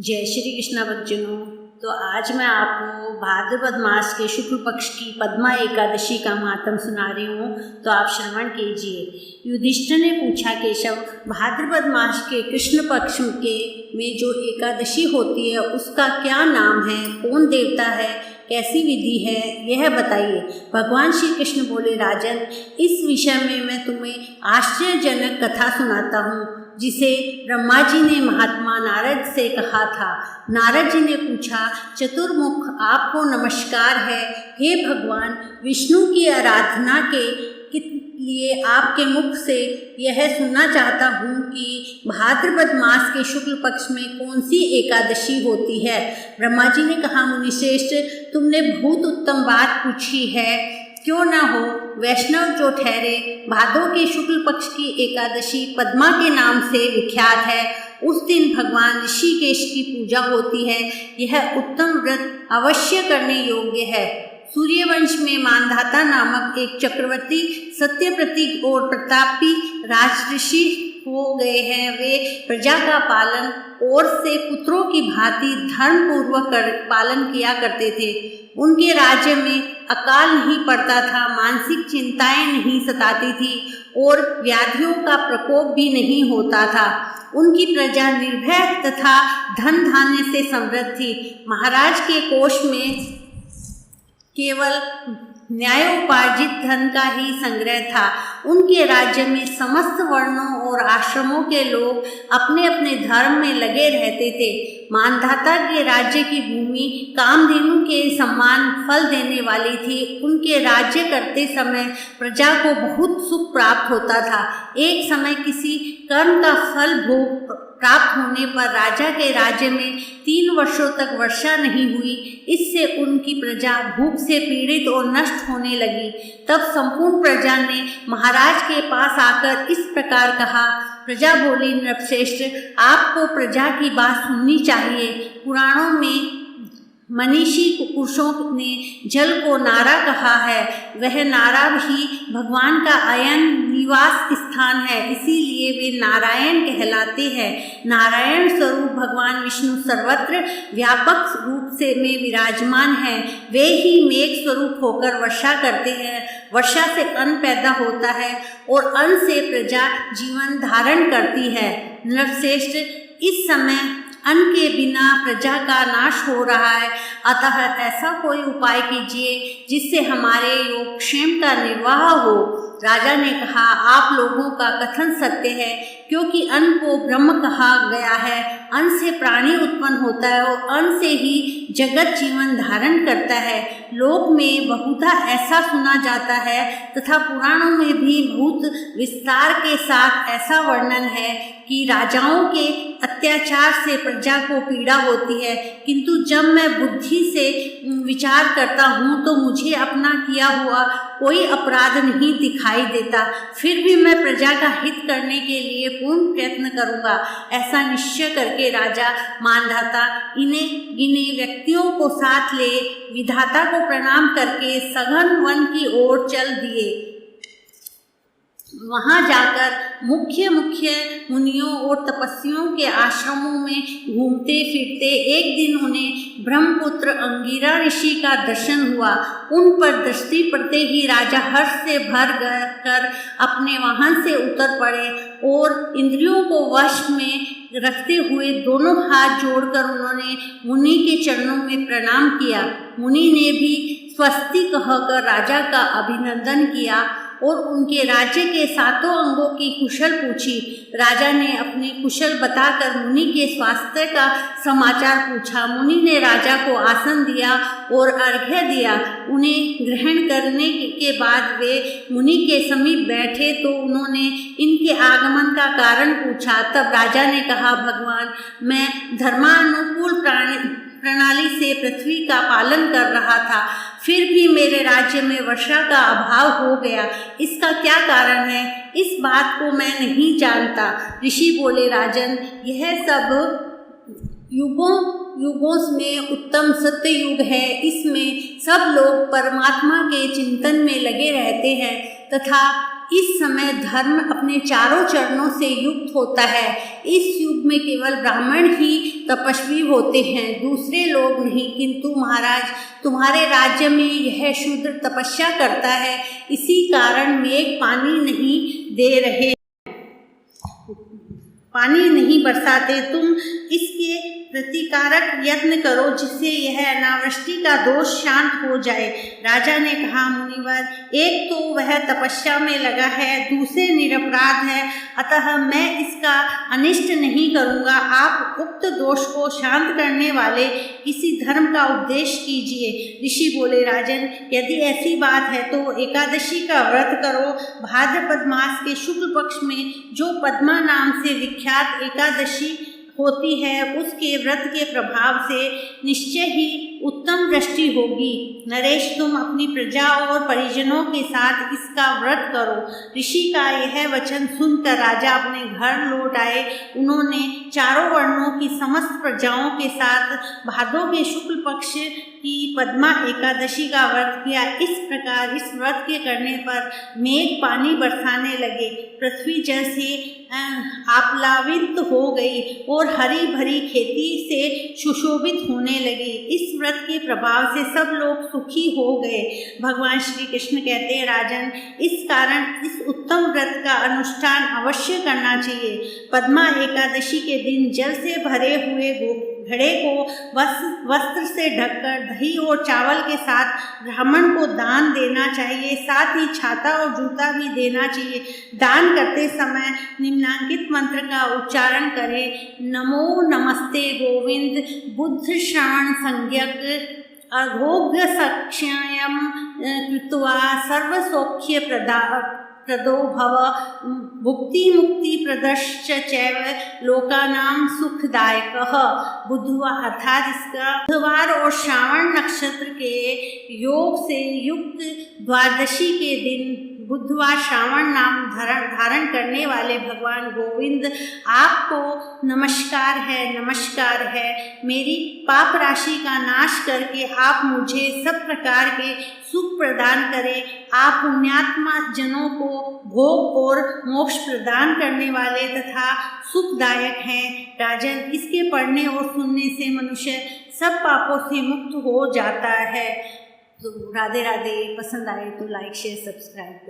जय श्री कृष्ण बच्चों। तो आज मैं आपको भाद्रपद मास के शुक्ल पक्ष की पद्मा एकादशी का महात्म सुना रही हूँ, तो आप श्रवण कीजिए। युधिष्ठिर ने पूछा, केशव, भाद्रपद मास के कृष्ण पक्ष के में जो एकादशी होती है उसका क्या नाम है, कौन देवता है, कैसी विधि है, यह बताइए। भगवान श्री कृष्ण बोले, राजन, इस विषय में मैं तुम्हें आश्चर्यजनक कथा सुनाता हूँ जिसे ब्रह्मा जी ने महात्मा नारद से कहा था। नारद जी ने पूछा, चतुर्मुख, आपको नमस्कार है। हे भगवान, विष्णु की आराधना के लिए आपके मुख से यह सुनना चाहता हूँ कि भाद्रपद मास के शुक्ल पक्ष में कौन सी एकादशी होती है। ब्रह्मा जी ने कहा, मुनिश्रेष्ठ, तुमने बहुत उत्तम बात पूछी है। क्यों न हो, वैष्णव जो ठहरे, भादों के शुक्ल पक्ष की एकादशी पद्मा के नाम से विख्यात है। उस दिन भगवान ऋषिकेश की पूजा होती है। यह उत्तम व्रत अवश्य करने योग्य है। सूर्यवंश में मानधाता नामक एक चक्रवर्ती सत्यप्रतिज्ञ और प्रतापी राजऋषि हो गए हैं। वे प्रजा का पालन और से पुत्रों की भांति धर्म पूर्वक पालन किया करते थे। उनके राज्य में अकाल नहीं पड़ता था, मानसिक चिंताएं नहीं सताती थी और व्याधियों का प्रकोप भी नहीं होता था। उनकी प्रजा निर्भय तथा धन धान्य से समृद्ध थी। महाराज के कोष में केवल न्यायोपार्जित धन का ही संग्रह था। उनके राज्य में समस्त वर्णों और आश्रमों के लोग अपने अपने धर्म में लगे रहते थे। मानधाता के राज्य की भूमि कामधेनु के समान फल देने वाली थी। उनके राज्य करते समय प्रजा को बहुत सुख प्राप्त होता था। एक समय किसी कर्म का फल भोग प्राप्त होने पर राजा के राज्य में 3 वर्षों तक वर्षा नहीं हुई। इससे उनकी प्रजा भूख से पीड़ित और नष्ट होने लगी। तब संपूर्ण प्रजा ने महाराज के पास आकर इस प्रकार कहा। प्रजा बोली, नृपश्रेष्ठ, आपको प्रजा की बात सुननी चाहिए। पुराणों में मनीषी पुरुषों ने जल को नारा कहा है। वह नारा भी भगवान का अयन निवास स्थान है, इसीलिए वे नारायण कहलाते हैं। नारायण स्वरूप भगवान विष्णु सर्वत्र व्यापक रूप से में विराजमान हैं। वे ही मेघ स्वरूप होकर वर्षा करते हैं। वर्षा से अन्न पैदा होता है और अन्न से प्रजा जीवन धारण करती है। नरश्रेष्ठ, इस समय अन्न के बिना प्रजा का नाश हो रहा है, अतः ऐसा कोई उपाय कीजिए जिससे हमारे योगक्षेम का निर्वाह हो। राजा ने कहा, आप लोगों का कथन सत्य है, क्योंकि अन्न को ब्रह्म कहा गया है। अन्न से प्राणी उत्पन्न होता है और अन्न से ही जगत जीवन धारण करता है। लोक में बहुधा ऐसा सुना जाता है तथा पुराणों में भी बहुत विस्तार के साथ ऐसा वर्णन है कि राजाओं के अत्याचार से प्रजा को पीड़ा होती है, किंतु जब मैं बुद्धि से विचार करता हूँ तो मुझे अपना किया हुआ कोई अपराध नहीं दिखाई देता। फिर भी मैं प्रजा का हित करने के लिए पूर्ण प्रयत्न करूँगा। ऐसा निश्चय करके राजा मानधाता इन्हें गिने व्यक्तियों को साथ ले विधाता को प्रणाम करके सघन वन की ओर चल दिए। वहाँ जाकर मुख्य मुनियों और तपस्वियों के आश्रमों में घूमते फिरते एक दिन उन्हें ब्रह्मपुत्र अंगिरा ऋषि का दर्शन हुआ। उन पर दृष्टि पड़ते ही राजा हर्ष से भर कर अपने वाहन से उतर पड़े और इंद्रियों को वश में रखते हुए दोनों हाथ जोड़कर उन्होंने मुनि के चरणों में प्रणाम किया। मुनि ने भी स्वस्ति कहकर राजा का अभिनंदन किया और उनके राज्य के 7 अंगों की कुशल पूछी। राजा ने अपने कुशल बताकर मुनि के स्वास्थ्य का समाचार पूछा। मुनि ने राजा को आसन दिया और अर्घ्य दिया। उन्हें ग्रहण करने के बाद वे मुनि के समीप बैठे तो उन्होंने इनके आगमन का कारण पूछा। तब राजा ने कहा, भगवान, मैं धर्मानुकूल प्रणाली से पृथ्वी का पालन कर रहा था, फिर भी मेरे राज्य में वर्षा का अभाव हो गया। इसका क्या कारण है, इस बात को मैं नहीं जानता। ऋषि बोले, राजन, यह सब युगों में उत्तम सत्य युग है। इसमें सब लोग परमात्मा के चिंतन में लगे रहते हैं तथा इस समय धर्म अपने चारों चरणों से युक्त होता है। इस युग में केवल ब्राह्मण ही तपस्वी होते हैं, दूसरे लोग नहीं। किंतु महाराज, तुम्हारे राज्य में यह शूद्र तपस्या करता है, इसी कारण मेघ पानी नहीं बरसाते। तुम इसके प्रतिकारक यत्न करो, जिससे यह अनावृष्टि का दोष शांत हो जाए। राजा ने कहा, मुनिवर, एक तो वह तपस्या में लगा है, दूसरे निरपराध है, अतः मैं इसका अनिष्ट नहीं करूँगा। आप उक्त दोष को शांत करने वाले किसी धर्म का उपदेश कीजिए। ऋषि बोले, राजन, यदि ऐसी बात है तो एकादशी का व्रत करो। भाद्रपद मास के शुक्ल पक्ष में जो पद्मा नाम से विख्यात एकादशी होती है, उसके व्रत के प्रभाव से निश्चय ही उत्तम वृष्टि होगी। नरेश, तुम अपनी प्रजा और परिजनों के साथ इसका व्रत करो। ऋषि का यह वचन सुनकर राजा अपने घर लौट आए। उन्होंने चारों वर्णों की समस्त प्रजाओं के साथ भादों के शुक्ल पक्ष की पद्मा एकादशी का व्रत किया। इस प्रकार इस व्रत के करने पर मेघ पानी बरसाने लगे, पृथ्वी जल से आप्लावित हो गई और हरी भरी खेती से सुशोभित होने लगी। इस व्रत के प्रभाव से सब लोग सुखी हो गए। भगवान श्री कृष्ण कहते हैं, राजन, इस कारण इस उत्तम व्रत का अनुष्ठान अवश्य करना चाहिए। पद्मा एकादशी के दिन जल से भरे हुए घड़े को वस्त्र से ढककर दही और चावल के साथ ब्राह्मण को दान देना चाहिए। साथ ही छाता और जूता भी देना चाहिए। दान करते समय निम्नांकित मंत्र का उच्चारण करें। नमो नमस्ते गोविंद बुद्ध श्रवण संज्ञक अघोघ्य सक्षयम कृत्वा सर्वसौख्य प्रदो भव भुक्ति मुक्ति प्रदश्च चैव लोकानां सुखदायकः। बुधवार अर्थात इसका बुधवार और श्रावण नक्षत्र के योग से युक्त द्वादशी के दिन बुधवार श्रावण नाम धारण करने वाले भगवान गोविंद, आपको नमस्कार है। मेरी पाप राशि का नाश करके आप मुझे सब प्रकार के सुख प्रदान करें। आप पुण्यात्मा जनों को भोग और मोक्ष प्रदान करने वाले तथा सुखदायक हैं। राजन, इसके पढ़ने और सुनने से मनुष्य सब पापों से मुक्त हो जाता है। तो राधे राधे। पसंद आए तो लाइक शेयर सब्सक्राइब करें।